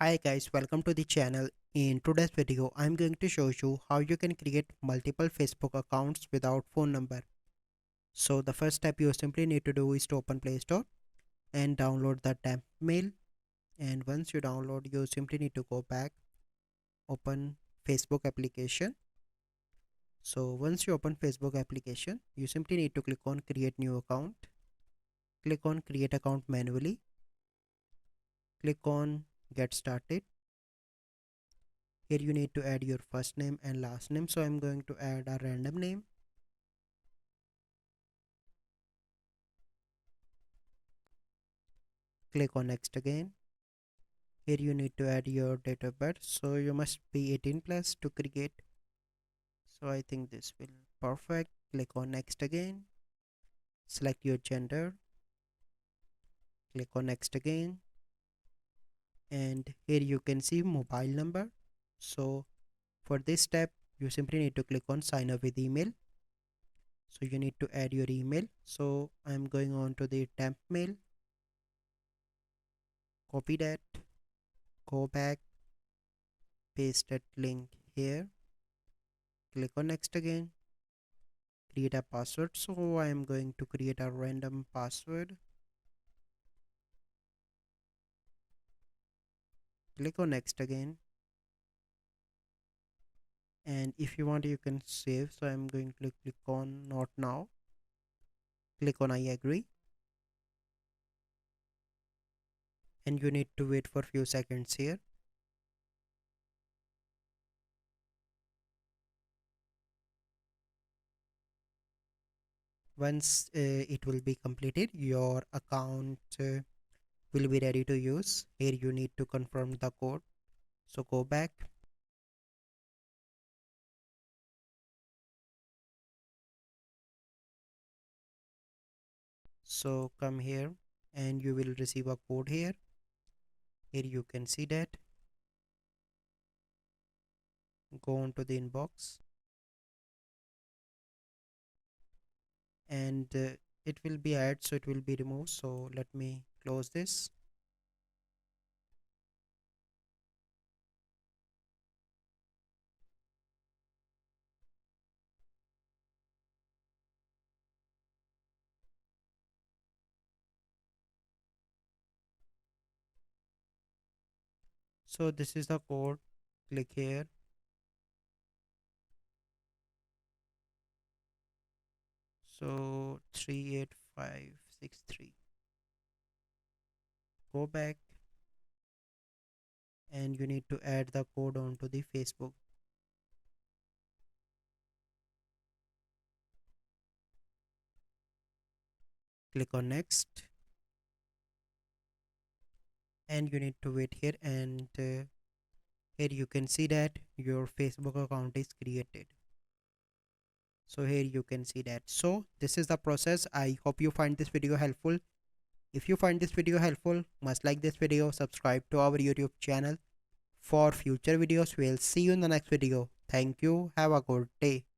Hi guys, welcome to the channel. In today's video, I'm going to show you how you can create multiple Facebook accounts without phone number. So the first step you simply need to do is to open Play Store and download the temp mail. And once you download, you simply need to go back, open Facebook application. So once you open Facebook application, you simply need to click on create new account. Click on create account manually. Click on get started. Here you need to add your first name and last name. So I'm going to add a random name. Click on next again. Here you need to add your date of birth. So you must be 18 plus to create. So I think this will perfect. Click on next again. Select your gender. Click on next again. And here you can see mobile number. So for this step, you simply need to click on sign up with email. So you need to add your email. So I'm going on to the temp mail. Copy that. Go back. Paste that link here. Click on next again. Create a password. So I am going to create a random password. Click on next again. And if you want, you can save. So I'm going to click on not now. Click on I agree. And you need to wait for a few seconds here. Once it will be completed, your account will be ready to use. Here you need to confirm the code. So go back. So come here and you will receive a code here. Here you can see that. Go on to the inbox. And it will be added, so it will be removed. So let me close this. So this is the code. Click here. So 38563. Go back and you need to add the code onto the Facebook. Click on next and you need to wait here, and here you can see that your Facebook account is created. So here you can see that. So this is the process. I hope you find this video helpful. If you find this video helpful, must like this video, subscribe to our YouTube channel for future videos. We'll see you in the next video. Thank you. Have a good day.